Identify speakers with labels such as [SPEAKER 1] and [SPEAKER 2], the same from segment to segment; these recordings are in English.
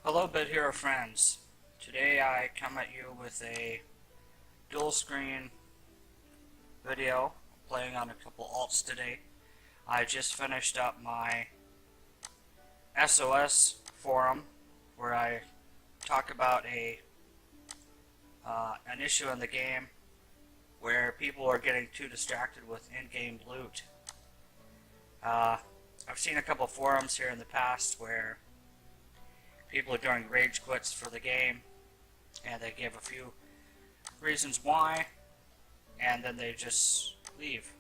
[SPEAKER 1] Hello, Bit Hero friends. Today I come at you with a dual screen video playing on a couple alts today. I just finished up my SOS forum where I talk about an issue in the game where people are getting too distracted with in-game loot. I've seen a couple forums here in the past where people are doing rage quits for the game, and they give a few reasons why, and then they just leave.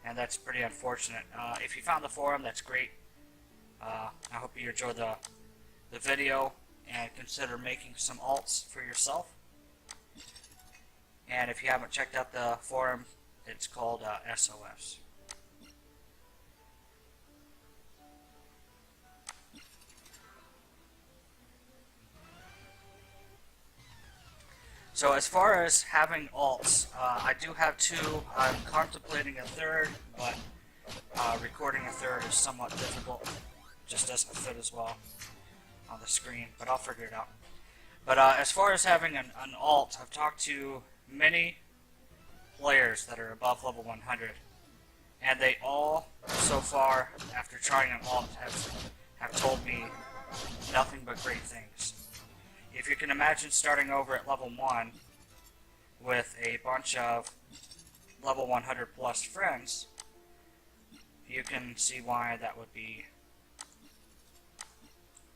[SPEAKER 1] And that's pretty unfortunate. If you found the forum, that's great. I hope you enjoy the video and consider making some alts for yourself. And if you haven't checked out the forum, it's called SOS. So as far as having alts, I do have two. I'm contemplating a third, but recording a third is somewhat difficult. Just doesn't fit as well on the screen, but I'll figure it out. But as far as having an alt, I've talked to many players that are above level 100, and they all, so far, after trying an alt, have told me nothing but great things. If you can imagine starting over at level 1 with a bunch of level 100 plus friends, you can see why that would be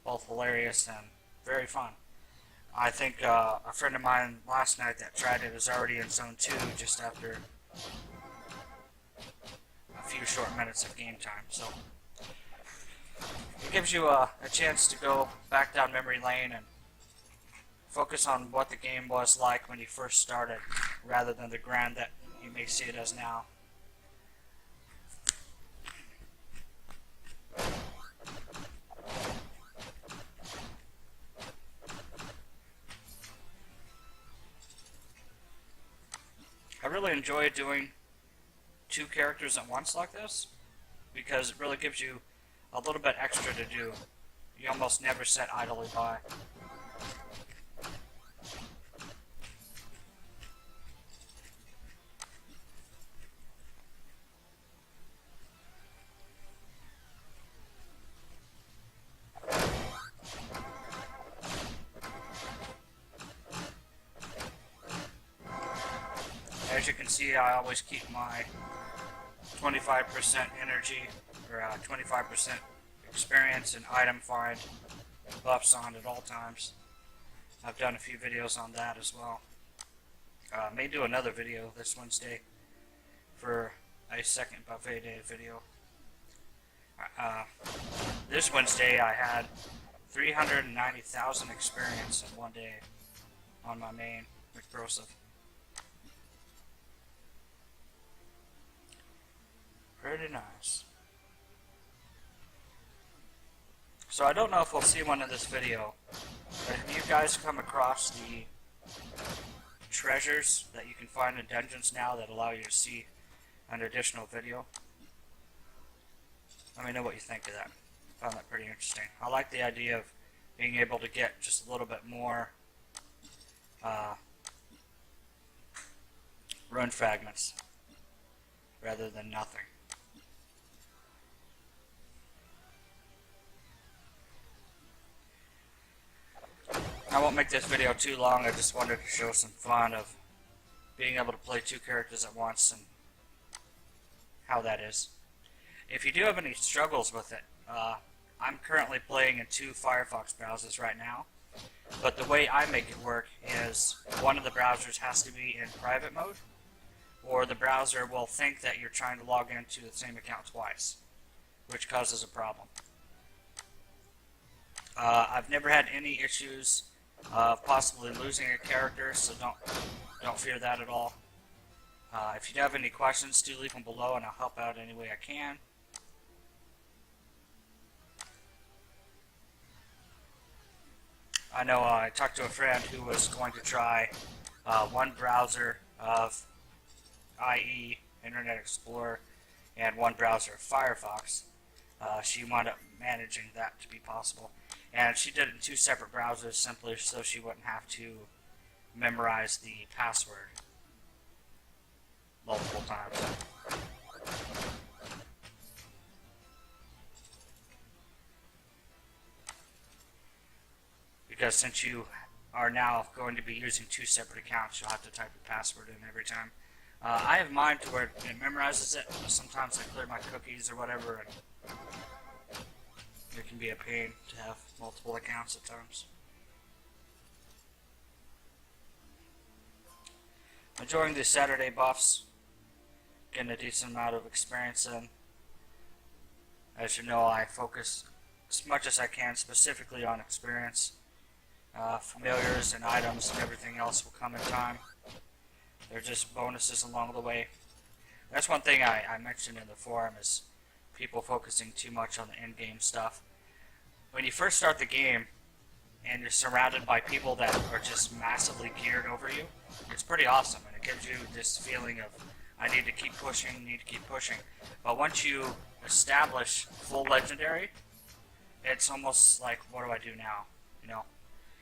[SPEAKER 1] both hilarious and very fun. I think a friend of mine last night that tried it is already in Zone 2 just after a few short minutes of game time. So it gives you a chance to go back down memory lane and focus on what the game was like when you first started, rather than the grind that you may see it as now. I really enjoy doing two characters at once like this, because it really gives you a little bit extra to do. You almost never sit idly by. As you can see, I always keep my 25% energy, or 25% experience and item find buffs on at all times. I've done a few videos on that as well. May do another video this Wednesday for a second buffet day video. This Wednesday I had 390,000 experience in one day on my main McProseph. Pretty nice. So I don't know if we'll see one in this video, but if you guys come across the treasures that you can find in dungeons now that allow you to see an additional video, let me know what you think of that. I found that pretty interesting. I like the idea of being able to get just a little bit more rune fragments rather than nothing. I won't make this video too long. I just wanted to show some fun of being able to play two characters at once and how that is. If you do have any struggles with it, I'm currently playing in two Firefox browsers right now, but the way I make it work is one of the browsers has to be in private mode, or the browser will think that you're trying to log into the same account twice, which causes a problem. I've never had any issues of possibly losing a character, so don't fear that at all. If you have any questions, do leave them below and I'll help out any way I can. I know I talked to a friend who was going to try one browser of IE, Internet Explorer, and one browser of Firefox. She wound up managing that to be possible. And she did it in 2 separate browsers simply so she wouldn't have to memorize the password multiple times. Because since you are now going to be using 2 separate accounts, you'll have to type your password in every time. I have mine to where it memorizes it. Sometimes I clear my cookies or whatever, and it can be a pain to have multiple accounts at times. Enjoying the Saturday buffs, getting a decent amount of experience in. As you know, I focus as much as I can specifically on experience. Familiars and items and everything else will come in time. They're just bonuses along the way. That's one thing I mentioned in the forum, is people focusing too much on the endgame stuff. When you first start the game and you're surrounded by people that are just massively geared over you, it's pretty awesome, and it gives you this feeling of, I need to keep pushing, need to keep pushing. But once you establish full legendary, it's almost like, what do I do now? You know?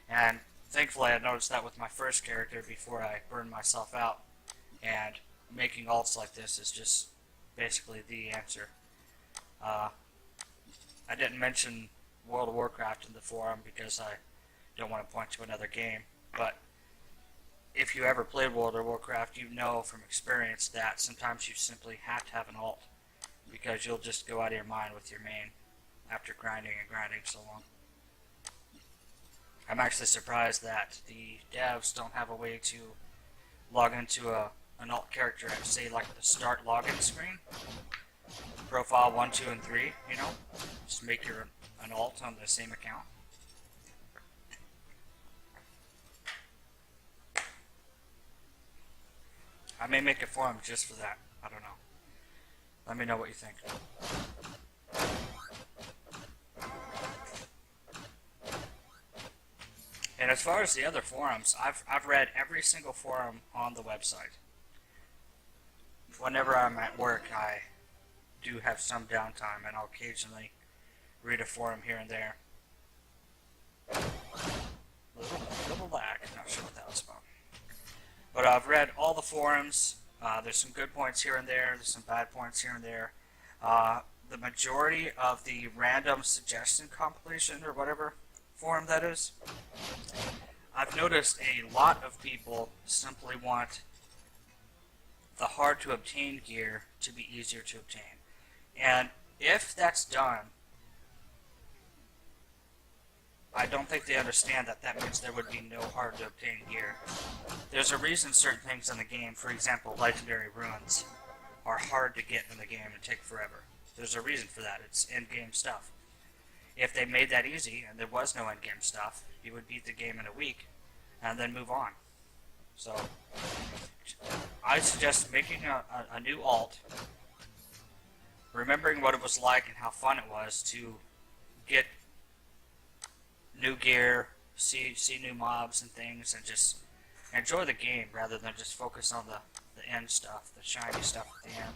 [SPEAKER 1] And thankfully I noticed that with my first character before I burned myself out, and making alts like this is just basically the answer. I didn't mention World of Warcraft in the forum because I don't want to point to another game, but if you ever played World of Warcraft, you know from experience that sometimes you simply have to have an alt, because you'll just go out of your mind with your main after grinding and grinding so long. I'm actually surprised that the devs don't have a way to log into an alt character at, say, like the start login screen. Profile 1, 2, and 3, you know? Just make your an alt on the same account. I may make a forum just for that. I don't know. Let me know what you think. And as far as the other forums, I've read every single forum on the website. Whenever I'm at work, I do have some downtime, and I'll occasionally read a forum here and there. Little lag, not sure what that was about. But I've read all the forums. There's some good points here and there. There's some bad points here and there. The majority of the random suggestion compilation, or whatever forum that is, I've noticed a lot of people simply want the hard to obtain gear to be easier to obtain. And if that's done, I don't think they understand that that means there would be no hard to obtain gear. There's a reason certain things in the game, for example, legendary runes, are hard to get in the game and take forever. There's a reason for that. It's endgame stuff. If they made that easy and there was no endgame stuff, you would beat the game in a week and then move on. So I suggest making a new alt, remembering what it was like and how fun it was to get new gear, see new mobs and things, and just enjoy the game rather than just focus on the end stuff, the shiny stuff at the end.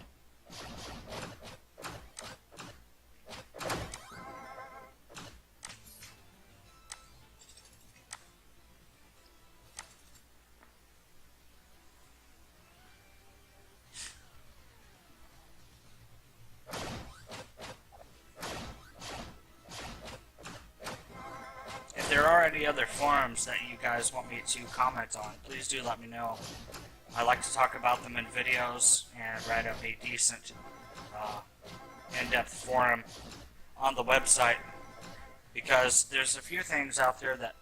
[SPEAKER 1] If there are any other forums that you guys want me to comment on, please do let me know. I like to talk about them in videos and write up a decent, in-depth forum on the website, because there's a few things out there that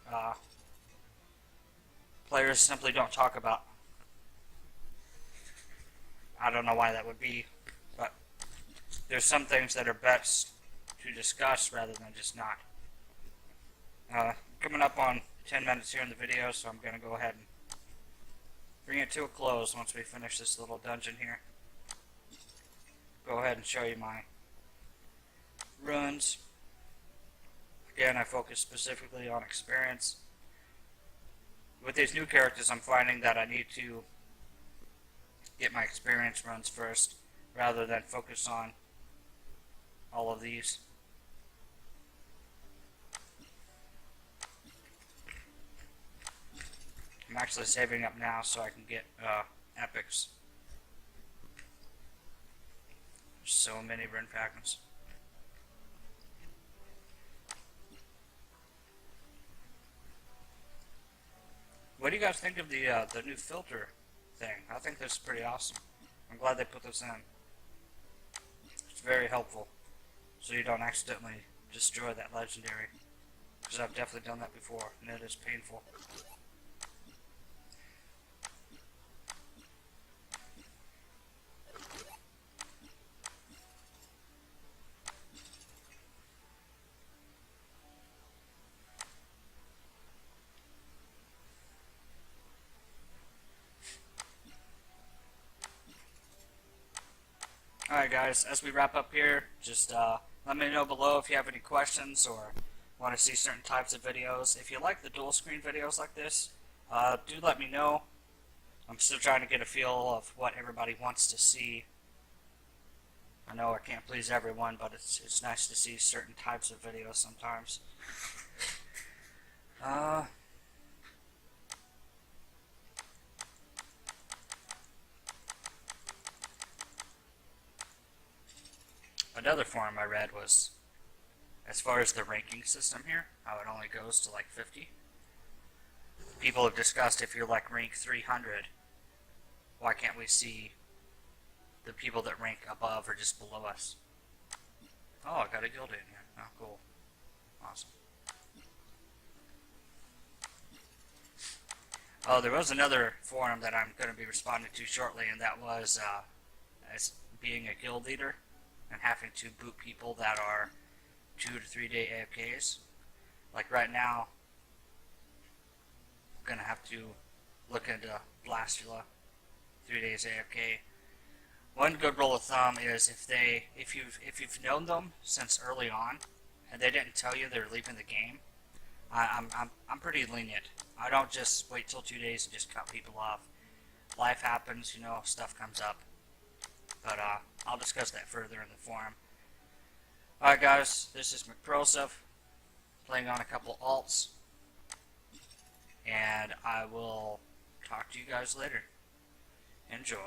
[SPEAKER 1] players simply don't talk about. I don't know why that would be, but there's some things that are best to discuss rather than just not. Coming up on 10 minutes here in the video, so I'm going to go ahead and bring it to a close once we finish this little dungeon here. Go ahead and show you my runes. Again, I focus specifically on experience. With these new characters, I'm finding that I need to get my experience runs first rather than focus on all of these. actually saving up now so I can get epics. So many rune fragments. What do you guys think of the new filter thing? I think this is pretty awesome. I'm glad they put this in. It's very helpful, so you don't accidentally destroy that legendary. Because I've definitely done that before, and it is painful. Alright guys, as we wrap up here, just let me know below if you have any questions or want to see certain types of videos. If you like the dual screen videos like this, do let me know. I'm still trying to get a feel of what everybody wants to see. I know I can't please everyone, but it's nice to see certain types of videos sometimes. Another forum I read was, as far as the ranking system here, how it only goes to like 50. People have discussed if you're like rank 300, why can't we see the people that rank above or just below us? Oh, I got a guild in here. Oh, cool. Awesome. Oh, there was another forum that I'm going to be responding to shortly, and that was as being a guild leader and having to boot people that are 2 to 3 day AFKs. Like right now, I'm going to have to look into Blastula, 3 days AFK. One good rule of thumb is if you've known them since early on and they didn't tell you they're leaving the game, I'm pretty lenient. I don't just wait till 2 days and just cut people off. Life happens, you know, stuff comes up. But I'll discuss that further in the forum. Alright guys, this is McProseph, playing on a couple alts, and I will talk to you guys later. Enjoy.